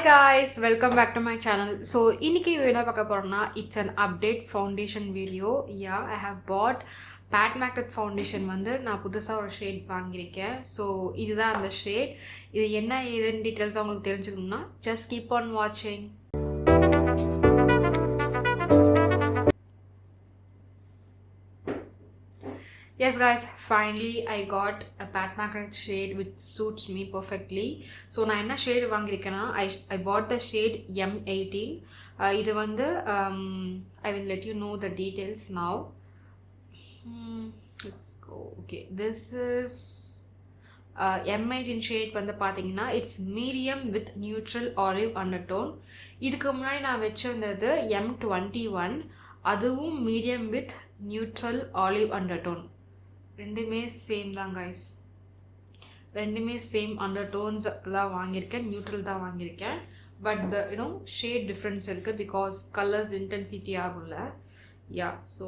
guys, welcome back to my channel. So இன்னைக்கு என்ன பார்க்க போறோம்னா it's an update foundation video. Yeah, I have bought Pat McGrath foundation வந்து நான் புதுசா ஒரு ஷேட் வாங்கியிருக்கேன். ஸோ இதுதான் அந்த ஷேட். இது என்ன ஏதுன்னு டீட்டெயில்ஸாக உங்களுக்கு தெரிஞ்சுக்கணும்னா just keep on watching. Yes guys, finally I got a Pat McGrath shade which suits me perfectly. So நான் என்ன shade வாங்கியிருக்கேன்னா I bought the shade M18. இது வந்து I will let you know the details now. Let's go. Okay, this is M18 shade வந்து பார்த்தீங்கன்னா it's medium with neutral olive undertone. இதுக்கு முன்னாடி நான் வச்சிருந்தது M21, அதுவும் medium with neutral olive undertone. ரெண்டுமே சேம் தான் கைஸ், ரெண்டுமே சேம் அண்டர் டோன்ஸ் தான் வாங்கியிருக்கேன், நியூட்ரல் தான் வாங்கியிருக்கேன். பட் த ஷேட் டிஃப்ரென்ஸ் இருக்குது பிகாஸ் கலர்ஸ் இன்டென்சிட்டி ஆகும்ல. Yeah, so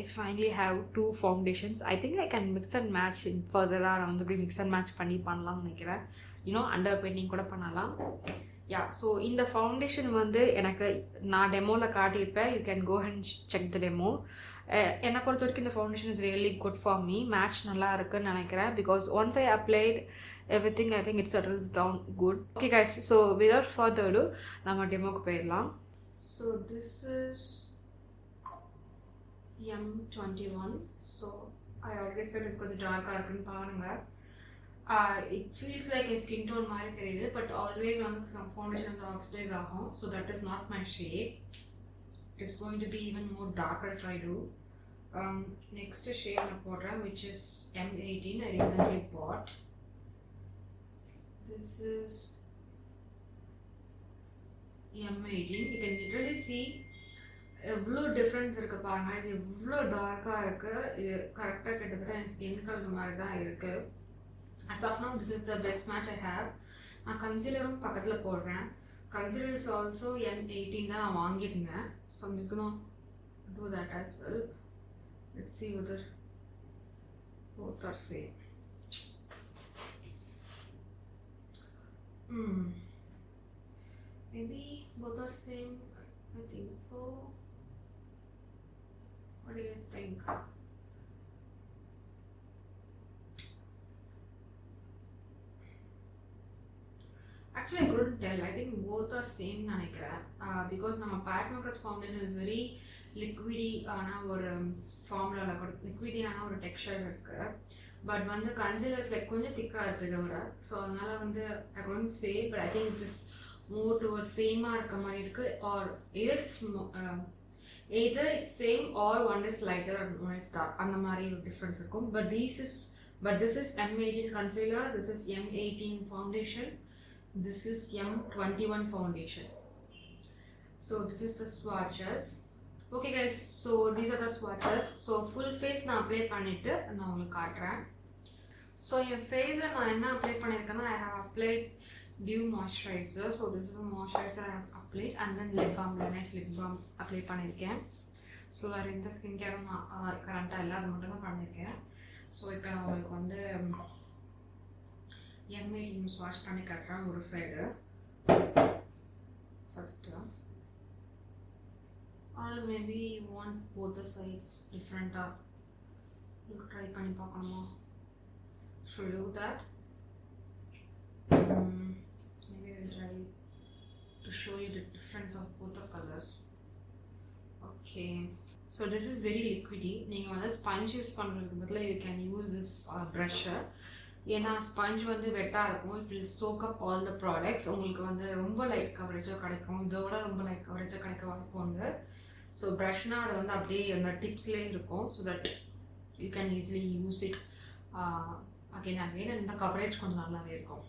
I finally have 2 foundations. I think I can mix and match ஃபர்தராக நான் வந்து இப்படி மிக்ஸ் அண்ட் மேட்ச் பண்ணலாம்னு நினைக்கிறேன். அண்டர் பெயிண்டிங் கூட பண்ணலாம். யா, ஸோ இந்த ஃபவுண்டேஷன் வந்து எனக்கு நான் டெமோவில் காட்டியிருப்பேன். You can go and check the demo. என்னை பொறுத்த வரைக்கும் இந்த foundation is really good for me. Match நல்லா இருக்குன்னு நினைக்கிறேன் because once I applied everything I think it settles down good. Okay guys, so without further ado நம்ம டெமோக்கு போயிடலாம். So this is M21. So I already set இது கொஞ்சம் டார்க்காக இருக்குன்னு பாருங்கள். இட் ஃபீல்ஸ் லைக் என் ஸ்கின் டோன் மாதிரி தெரியுது, பட் ஆல்வேஸ் வந்து ஃபவுண்டேஷன் வந்து ஆக்சிடைஸ் ஆகும். So that is not my shade. It is going to be even more darker if I do. Next shade I bought, which is M18. I recently bought. This is M18. You can literally see எவ்வளோ difference இருக்குது பாருங்கள். இது எவ்வளோ டார்க்காக இருக்குது. இது கரெக்டாக கிட்டத்தட்ட என் ஸ்கின் கலர் மாதிரி தான் இருக்குது. As of now, this is the best match I have. நான் கன்சீலரும் பக்கத்தில் போடுறேன். Consider is also M18 தான் நான் வாங்கியிருந்தேன். So I'm just gonna do that as well. Let's see whether both are same. Maybe both are same. I think so. What do you think? Actually, I couldn't tell. I think both are same நினைக்கிறேன். Because நம்ம Pat McGrath foundation is very liquidy ஆன ஒரு ஃபார்முலாவில் கூட லிக்விடியான ஒரு texture இருக்குது. But வந்து concealers like கொஞ்சம் திக்காக இருக்குது இதோட. ஸோ அதனால் வந்து ஐ couldn't say, but I think it is more towards சேமாக இருக்க மாதிரி இருக்குது. Or either it's same or one is lighter and one is dark. அந்த மாதிரி ஒரு டிஃப்ரென்ஸ் இருக்கும். But this is M18 concealer, this is M18 foundation. This is M21 foundation. So this is the swatches. Okay guys, so these are the swatches. So full face நான் apply பண்ணிட்டு நான் உங்களுக்கு காட்டுறேன். So என் ஃபேஸில் நான் என்ன apply பண்ணியிருக்கேன்னா I have applied dew moisturizer. So this is the moisturizer I have applied and then lip balm, Laneige lip balm apply பண்ணியிருக்கேன். ஸோ வேறு எந்த ஸ்கின் கேரும் நான் கரண்ட்டாக இல்லை, அது மட்டும் தான் பண்ணியிருக்கேன். ஸோ இப்போ நான் உங்களுக்கு வந்து M18 ஸ்வாஷ் பண்ணி கட்டுறேன் ஒரு side first. Also maybe you want both the sides டிஃப்ரெண்ட்டாக உங்களுக்கு ட்ரை பண்ணி பார்க்கணுமா? Should do that. Maybe I will try to show you the difference of both the colours. Okay, so this is very liquidy. நீங்கள் வந்து sponge use பண்ணுறதுக்கு பதிலாக you can use this ப்ரஷ்ஷை. ஏன்னா ஸ்பஞ்ச் வந்து வெட்டாக இருக்கும். It will soak up all the products. உங்களுக்கு வந்து ரொம்ப லைட் கவரேஜாக கிடைக்கும். இதோட ரொம்ப லைட் கவரேஜாக கிடைக்க வாய்ப்பு உண்டு. ஸோ ப்ரஷ்னால் அது வந்து அப்படியே அந்த டிப்ஸ்லேயே இருக்கும். So that you can easily use it again again. இந்த கவரேஜ் கொஞ்சம் நல்லாவே இருக்கும்.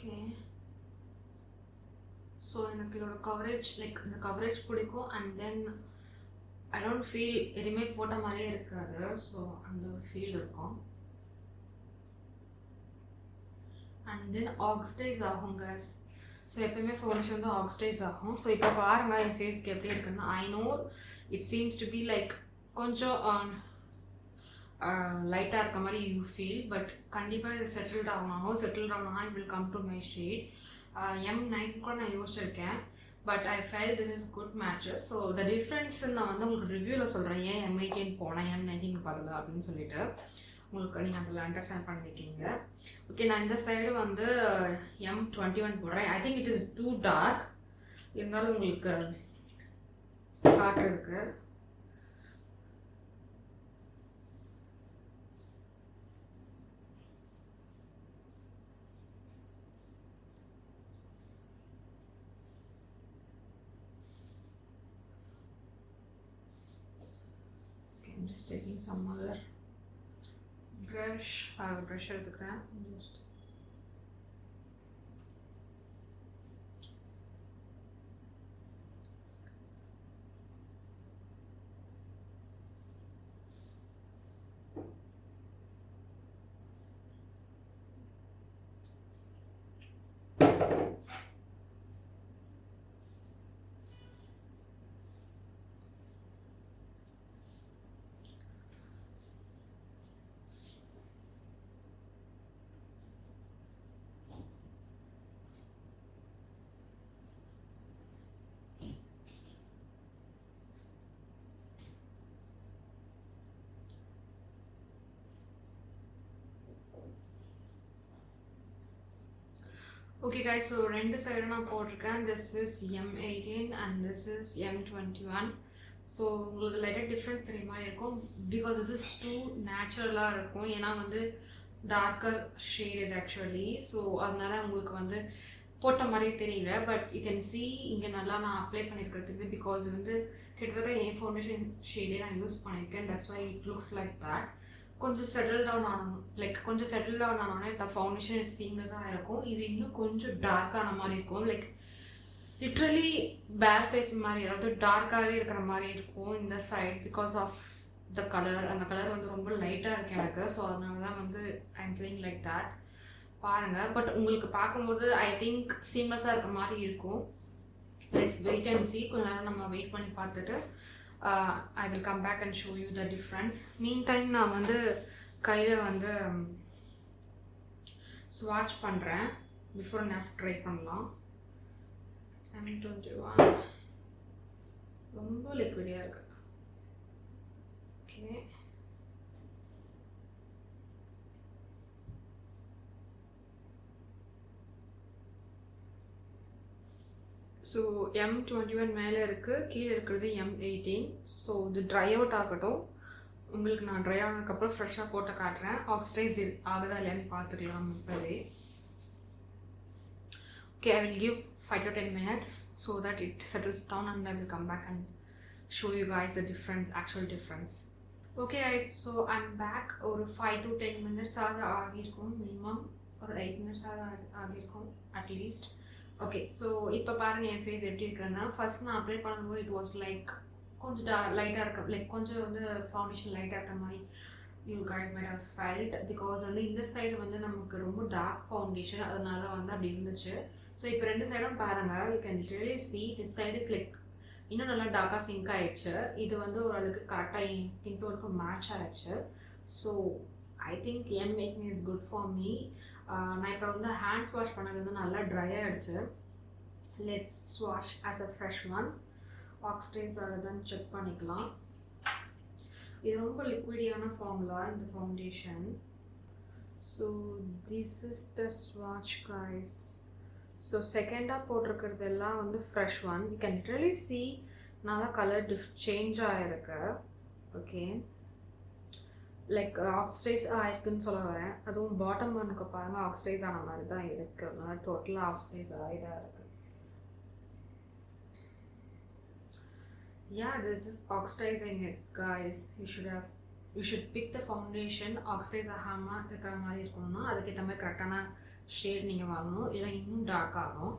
Okay. ஸோ எனக்கு இதோட கவரேஜ் லைக் இந்த கவரேஜ் பிடிக்கும். And then I don't feel எதுவுமே போட்ட மாதிரியே இருக்காது. ஸோ அந்த ஒரு ஃபீல் இருக்கும். அண்ட் தென் ஆக்சிடைஸ் ஆகுங்க. ஸோ எப்பயுமே ஃபவுண்டேஷன் வந்து ஆக்சிடைஸ் ஆகும். ஸோ இப்போ பாருங்க என் ஃபேஸ்க்கு எப்படி இருக்குன்னா, I know it seems to be like கொஞ்சம் லைட்டாக இருக்க மாதிரி யூ ஃபீல், பட் கண்டிப்பாக இது செட்டில்ட் ஆகணும். செட்டில்ட் ஆகணும்னா it will come to my shade. M9 கூட நான் யோசிச்சிருக்கேன், but I felt this is good matches. So the difference நான் வந்து உங்களுக்கு ரிவ்யூவில் சொல்கிறேன், ஏன் M18 போனேன் M19 பதில் அப்படின்னு சொல்லிட்டு உங்களுக்கு நீங்கள் அதில் அண்டர்ஸ்டாண்ட் பண்ணியிருக்கீங்க. ஓகே, நான் இந்த சைடு வந்து M21 போடுறேன். I think it is too dark, இருந்தாலும் உங்களுக்கு காட்டுறதுக்கு. I'm just taking some other brush. Brush எடுத்துக்கிறேன். Just okay guys, so ரெண்டு சைடு நான் போட்டிருக்கேன். this is M18 and this is M21. So உங்களுக்கு லைட்டாக டிஃப்ரென்ஸ் தெரியுமா இருக்கும், பிகாஸ் this is too நேச்சுரலாக இருக்கும். ஏன்னா வந்து டார்க்கர் ஷேட் இது ஆக்சுவலி. ஸோ அதனால உங்களுக்கு வந்து போட்ட மாதிரியே தெரியல, பட் யூ கேன் சி இங்கே நல்லா நான் அப்ளை பண்ணியிருக்கிறதுக்கு, பிகாஸ் வந்து கிட்டத்தட்ட என் ஃபவுண்டேஷன் ஷேடே நான் யூஸ் பண்ணியிருக்கேன். That's why it looks like that. கொஞ்சம் செட்டில் டவுன் ஆனோம், லைக் கொஞ்சம் செட்டில் டவுன் ஆனோடனே இந்த ஃபவுண்டேஷன் சீம்லெஸ்ஸாக இருக்கும். இது இன்னும் கொஞ்சம் டார்க்கான மாதிரி இருக்கும், லைக் லிட்ரலி பேர் ஃபேஸ் மாதிரி, அதாவது டார்க்காகவே இருக்கிற மாதிரி இருக்கும் இந்த side, because of the colour. அந்த கலர் வந்து ரொம்ப லைட்டாக இருக்கு எனக்கு. ஸோ அதனால தான் வந்து I am feeling like that. பாருங்கள், பட் உங்களுக்கு பார்க்கும்போது ஐ திங்க் சீம்லெஸ்ஸாக இருக்க மாதிரி இருக்கும். Let's wait and see. கொஞ்ச நேரம் நம்ம வெயிட் பண்ணி பார்த்துட்டு I will come back and show you the difference. Meantime நான் வந்து கையில் வந்து ஸ்வாட்ச் பண்ணுறேன். பிஃபோர் அண்ட் ஆஃப்டர் ட்ரை பண்ணலாம். M21 ரொம்ப லிக்விடியாக இருக்கு. ஓகே, ஸோ M21 மேலே இருக்குது, கீழே இருக்கிறது M18. ஸோ இது ட்ரை அவுட் ஆகட்டும். உங்களுக்கு நான் ட்ரை ஆனதுக்கப்புறம் ஃப்ரெஷ்ஷாக போட்டு காட்டுறேன். ஆக்சிடைஸ் ஆகுதா இல்லையான்னு பார்த்துக்கலாம் இப்போவே. Okay, I will give 5 to 10 minutes so that it settles down and I will come back and show you guys the difference, actual difference. Okay guys, so I'm back. ஒரு 5 to 10 minutes ஆகியிருக்கும், minimum ஒரு 8 minutes ஆகியிருக்கும் at least. Okay, so இப்போ பாருங்கள் என் face எப்படி இருக்குன்னா, first நான் apply பண்ணும்போது இட் வாஸ் லைக் கொஞ்சம் லைட்டாக இருக்க, லைக் கொஞ்சம் வந்து ஃபவுண்டேஷன் லைட்டாக இருக்க மாதிரி you guys might have felt, because வந்து இந்த சைடு வந்து நமக்கு ரொம்ப டார்க் ஃபவுண்டேஷன், அதனால வந்து அப்படி இருந்துச்சு. ஸோ இப்போ ரெண்டு சைடும் பாருங்கள், you can literally see this side is like இன்னும் நல்லா டார்க்காக சிங்க் ஆகிடுச்சு. இது வந்து ஓரளவுக்கு கரெக்டாக என் ஸ்கின் டோனுக்கு மேட்ச் ஆகிடுச்சு. So I think M18 is good for me. நான் இப்போ வந்து ஹேண்ட்ஸ் வாஷ் பண்ணது வந்து நல்லா ட்ரை ஆகிடுச்சு. Let's wash as a fresh one. Oxidize ஆகுதுன்னு செக் பண்ணிக்கலாம். இது ரொம்ப லிக்விடியான ஃபார்முலா இந்த foundation. So this is the ஸ்வாட்ச் கைஸ். ஸோ செகண்டாக போட்டிருக்கிறதெல்லாம் வந்து fresh one. You can literally see நல்லா கலர் சேஞ்ச் ஆகிருக்கு. ஓகே, லைக் ஆக்சிடைஸ் ஆகிருக்குன்னு சொல்ல வரேன். அதுவும் பாட்டம் ஒனுக்கு பாருங்கள் ஆக்சிடைஸ் ஆன மாதிரி தான் இருக்குது. அதனால் டோட்டலாக ஆக்சிடைஸ் ஆகிதான் இருக்குது. Yeah, this is oxidizing it guys. You should pick the foundation oxidize ஆகாமல் இருக்கிற மாதிரி இருக்கணும்னா அதுக்கேற்ற மாதிரி கரெக்டான ஷேட் நீங்கள் வாங்கணும், இல்லை இன்னும் டார்க் ஆகும்.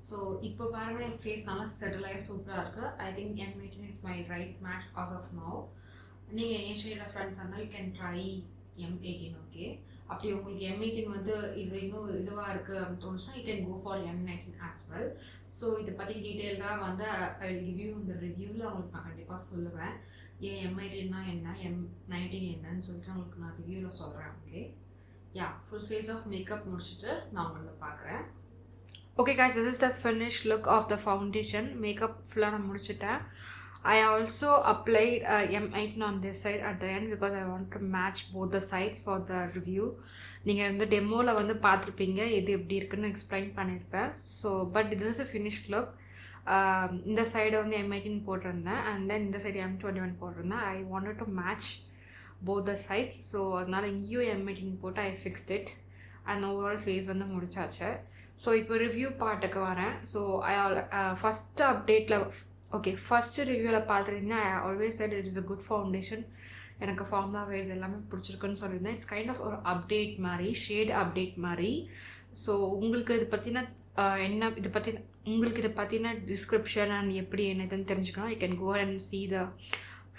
ஸோ இப்போ பாருங்கள் என் ஃபேஸ் நல்லா செட்டில் ஆகி சூப்பராக இருக்குது. I think M18 is my right match as of now. நீங்கள் என் ஷேட் ஃப்ரெண்ட்ஸ் இருந்தால் you can try M18. Okay, அப்படி உங்களுக்கு M18 வந்து இது இன்னும் இதுவாக இருக்குது அப்படின்னு தோணுச்சுன்னா you can go for M19 as well. So இதை பற்றி டீட்டெயில்டாக வந்து ஐ வில் கிவ் யூ இந்த ரிவ்யூவில் உங்களுக்கு நான் கண்டிப்பாக சொல்லுவேன். ஏன் M18னா என்ன, M19 என்னன்னு சொல்லிட்டு உங்களுக்கு நான் ரிவ்யூவில் சொல்கிறேன். Okay, yeah, full face of makeup முடிச்சுட்டு நான் உங்களை பார்க்குறேன். Okay guys, this is the finished look of the foundation. Makeup full நான் முடிச்சிட்டேன். I also applied M18 on this side at the end because I want to match both the sides for the review. நீங்கள் வந்து டெமோவில் வந்து பார்த்துருப்பீங்க எது எப்படி இருக்குன்னு explain பண்ணியிருப்பேன். So but this is a finished look. இந்த சைடு வந்து M18 போட்டிருந்தேன் அண்ட் தென் இந்த சைடு M21 போட்டிருந்தேன். I wanted to match both the sides. So அதனால் இங்கேயும் M18 போட்டு I fixed it and overall face வந்து முடிச்சாச்சு. ஸோ இப்போ ரிவ்யூ பார்ட்டுக்கு வரேன். ஸோ ஃபஸ்ட்டு அப்டேட்டில் ஃபஸ்ட்டு ரிவ்யூவில் பார்த்துருந்தீங்கன்னா I always set it is a good foundation. எனக்கு ஃபார்முலா வைஸ் எல்லாமே பிடிச்சிருக்குன்னு சொல்லியிருந்தேன். இட்ஸ் கைண்ட் ஆஃப் ஒரு அப்டேட் மாதிரி, ஷேட் அப்டேட் மாதிரி. ஸோ உங்களுக்கு இது பற்றின உங்களுக்கு இதை பற்றின டிஸ்கிரிப்ஷன் அண்ட் எப்படி என்னதுன்னு தெரிஞ்சுக்கணும். You can go and see the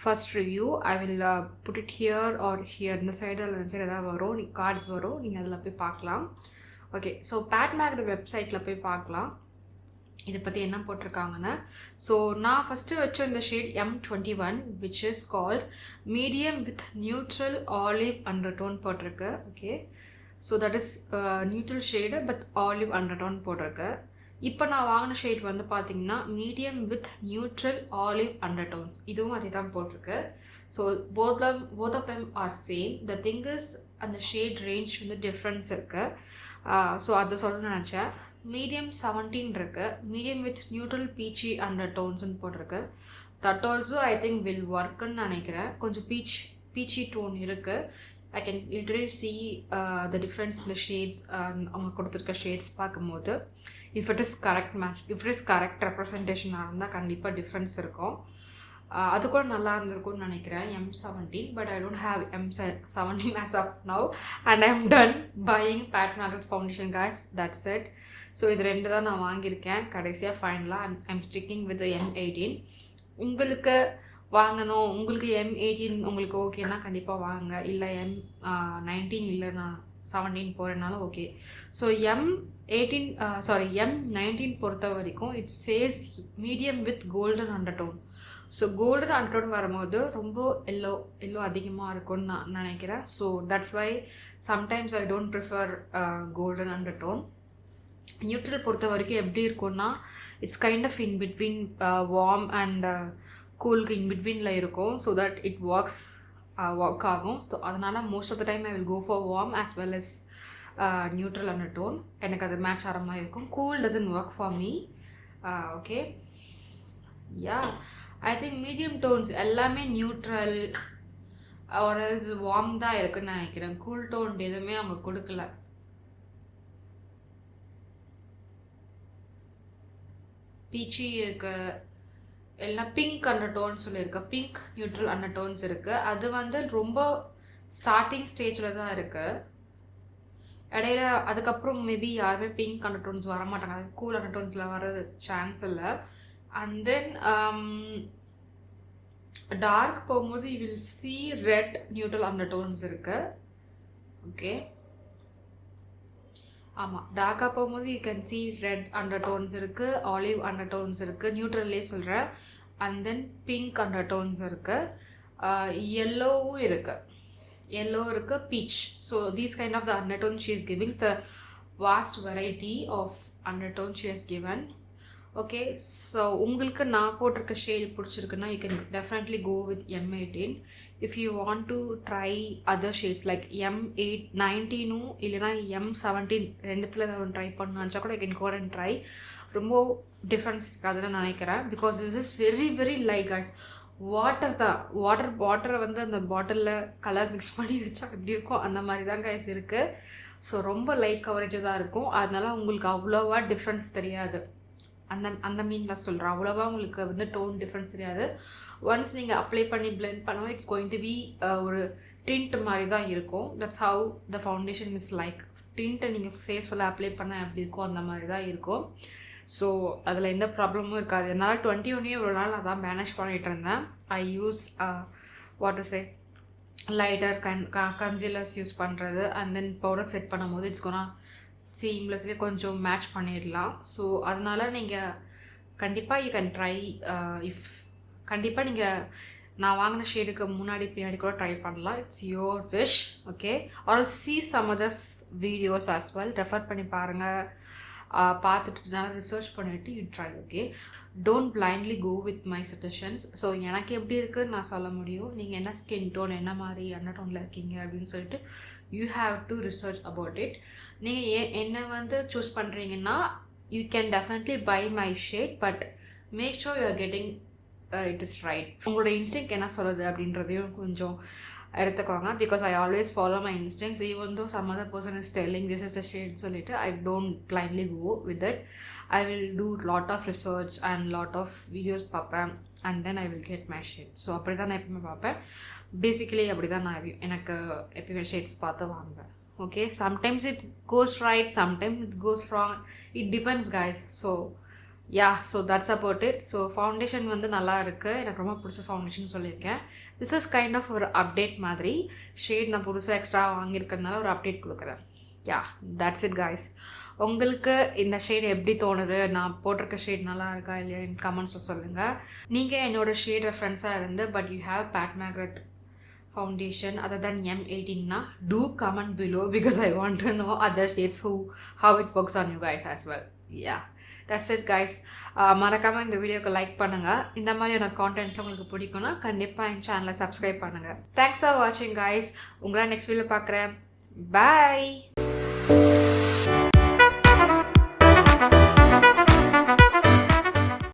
first review. I will put it here or here. இந்த சைடு அல்ல இந்த சைடு ஏதாவது வரும், கார்ட்ஸ் வரும், நீங்கள் அதில் போய் பார்க்கலாம். ஓகே, ஸோ பேட் மேக்ரோட வெப்சைட்டில் போய் பார்க்கலாம் இதை பற்றி என்ன போட்டிருக்காங்கன்னு. ஸோ நான் ஃபஸ்ட்டு வச்ச இந்த shade M21 which is called medium with neutral olive undertone போட்டிருக்கு. Okay, so that is neutral shade but olive undertone போட்டிருக்கு. இப்போ நான் வாங்கின ஷேட் வந்து பார்த்தீங்கன்னா medium with neutral olive undertones, இதுவும் அதே தான் போட்டிருக்கு. So both of them are same. The thing is அந்த ஷேட் ரேஞ்ச் வந்து டிஃப்ரென்ஸ் இருக்குது. ஸோ அதை சொல்ல நினச்சேன். மீடியம் 17 இருக்குது, மீடியம் வித் நியூட்ரல் பீச்சி அண்டர்டோன்ஸ்னு போட்டிருக்கு. That also I think will ஒர்க்குன்னு நினைக்கிறேன். கொஞ்சம் பீச்சி டோன் இருக்குது. I can literally see the difference in the shades. அவங்க கொடுத்துருக்க ஷேட்ஸ் பார்க்கும்போது if it is correct match, if it is correct representation இருந்தால் கண்டிப்பாக டிஃப்ரென்ஸ் இருக்கும். அது கூட நல்லா இருந்திருக்கும்னு நினைக்கிறேன் M17, but I don't have M17 as of now and I'm done buying Pat McGrath foundation guys, that's it. So இது ரெண்டு தான் நான் வாங்கியிருக்கேன் கடைசியாக ஃபைனலாக. I'm sticking with the M18. உங்களுக்கு வாங்கணும், உங்களுக்கு M18 உங்களுக்கு ஓகேன்னா கண்டிப்பாக வாங்க, இல்லை M19 இல்லை நான் 17 போகிறனாலும் ஓகே. ஸோ M19 பொறுத்த வரைக்கும் it says medium with golden undertone. So golden undertone வரும்போது ரொம்ப எல்லோ அதிகமாக இருக்கும்னு நான் நினைக்கிறேன். So that's why sometimes I don't prefer golden undertone. Neutral பொறுத்த வரைக்கும் எப்படி இருக்கும்னா it's kind of in between warm and கூலுக்கு இன் பிட்வீனில் இருக்கும். ஸோ தட் இட் ஒர்க் ஆகும். ஸோ அதனால் most of the time I will go for warm as well as neutral undertone. எனக்கு அது மேட்ச் ஆகிற மாதிரி இருக்கும். Cool doesn't work for me. Okay, yeah, I think medium tones எல்லாமே neutral ஒரு warm தான் இருக்குன்னு நினைக்கிறேன். கூல் டோன் எதுவுமே அவங்க கொடுக்கல. பீச்சி இருக்கு, எல்லாம் பிங்க் அண்டர்டோன்ஸ் சொல்லியிருக்கு, பிங்க் நியூட்ரல் அண்டர்டோன்ஸ் இருக்குது. அது வந்து ரொம்ப ஸ்டார்டிங் ஸ்டேஜில் தான் இருக்குது. இடையில அதுக்கப்புறம் மேபி யாருமே பிங்க் அண்டர்டோன்ஸ் வர மாட்டாங்க, அது கூல் அண்டர்டோன்ஸில் வர சான்ஸ் இல்லை. அண்ட் தென் டார்க் போகும்போது you will see red neutral undertones இருக்குது. ஓகே, ஆமாம், டார்க்காக போகும்போது you can see red undertones இருக்குது, ஆலிவ் அண்டர்டோன்ஸ் இருக்குது, நியூட்ரல்லே சொல்கிறேன். அண்ட் தென் பிங்க் அண்டர்டோன்ஸ் இருக்குது, எல்லோவும் இருக்குது, yellow irukku, peach. So these kind of the undertone she is giving. It's a vast variety of undertone she has given. Okay, so உங்களுக்கு நான் போட்டிருக்க shade பிடிச்சிருக்குன்னா you can definitely go with M18. If you want to try other shades like M19 இல்லைனா M17 ரெண்டுத்தில் ஏதாவது try பண்ணாச்சா கூட you can go and try. ரொம்ப difference இருக்காதுன்னு நினைக்கிறேன். Because this is very very light guys. Water தான், வாட்டரை வந்து அந்த பாட்டிலில் கலர் மிக்ஸ் பண்ணி வச்சா எப்படி இருக்கும் அந்த மாதிரி தான் கைஸ் இருக்குது. ஸோ ரொம்ப லைட் கவரேஜ் தான் இருக்கும். அதனால உங்களுக்கு அவ்வளோவா டிஃப்ரென்ஸ் தெரியாது. அந்த மீனில் சொல்கிறேன், அவ்வளோவா உங்களுக்கு வந்து டோன் டிஃப்ரென்ஸ் தெரியாது. ஒன்ஸ் நீங்கள் அப்ளை பண்ணி பிளெண்ட் பண்ணுவோம் இட்ஸ் கோயிங் டு பி ஒரு டிண்ட் மாதிரி தான் இருக்கும். That's how the foundation is like. டிண்ட்டை நீங்கள் ஃபேஸ் ஃபுல்லாக அப்ளை பண்ண எப்படி இருக்கும் அந்த மாதிரி தான் இருக்கும். ஸோ அதில் எந்த ப்ராப்ளமும் இருக்காது. என்னால் 21 ஒரு நாள் நான் தான் மேனேஜ் பண்ணிகிட்டு இருந்தேன். I use what to say lighter concealers use பண்ணுறது அண்ட் தென் பவுடர் செட் பண்ணும்போது இட்ஸ் கோனா சீம்லெஸ்லி கொஞ்சம் மேட்ச் பண்ணிடலாம். ஸோ அதனால் நீங்கள் கண்டிப்பாக யூ கேன் ட்ரை. இஃப் கண்டிப்பாக நீங்கள் நான் வாங்கின ஷேடுக்கு முன்னாடி பின்னாடி கூட ட்ரை பண்ணலாம். It's your wish. Okay, or see some others videos as well refer பண்ணி பாருங்கள். பார்த்துட்டு நல்லா ரிசர்ச் பண்ணிவிட்டு you try. Okay, don't blindly go with my suggestions. So எனக்கு எப்படி இருக்குதுன்னு நான் சொல்ல முடியும். நீங்கள் என்ன ஸ்கின் டோன், என்ன மாதிரி அண்டர் டோனில் இருக்கீங்க அப்படின்னு சொல்லிட்டு you have to research about it. நீங்கள் என்ன வந்து சூஸ் பண்ணுறீங்கன்னா you can definitely buy my shade, but make sure you are getting it is right. உங்களோட இன்ஸ்டிங்க் என்ன சொல்லுது அப்படின்றதையும் கொஞ்சம் எடுத்துக்கோங்க. Because I always follow my instincts even though some other person is telling this is the shade சொல்லிட்டு I don't blindly go with it. I will do lot of research and lot of videos பார்ப்பேன் and then I will get my shade. So அப்படி தான் நான் எப்பவுமே பார்ப்பேன். Basically அப்படி தான் நான் எனக்கு எப்பவுமே ஷேட்ஸ் பார்த்து வாங்குவேன். Okay, sometimes it goes right, sometimes it goes wrong, it depends guys. So yeah, so that's about it. So foundation வந்து நல்லா இருக்குது, எனக்கு ரொம்ப பிடிச்ச ஃபவுண்டேஷன் சொல்லியிருக்கேன். திஸ் இஸ் கைண்ட் ஆஃப் ஒரு அப்டேட் மாதிரி. ஷேட் நான் புதுசாக எக்ஸ்ட்ரா வாங்கியிருக்கிறதுனால ஒரு அப்டேட் கொடுக்குறேன். யா, தட்ஸ் இட் கைஸ். உங்களுக்கு இந்த ஷேட் எப்படி தோணுது, நான் போட்டிருக்க ஷேட் நல்லா இருக்கா இல்லையா கமெண்ட்ஸில் சொல்லுங்கள். நீங்கள் என்னோடய ஷேட் ரெஃபரன்ஸாக இருந்து but you have bad McGrath foundation other than M18 na, do comment below because I want to know other shades how it works on you guys as well. Yeah, that's it guys. மறக்காம இந்த வீடியோக்கு like பண்ணுங்க. இந்த மாதிரியான content உங்களுக்கு பிடிக்கும்னா கண்டிப்பா என் சேனலை சப்ஸ்கிரைப் பண்ணுங்க. தேங்க்ஸ் ஃபார் வாட்சிங் guys. உங்களை நெக்ஸ்ட் வீடியோல பார்க்குறேன். Bye.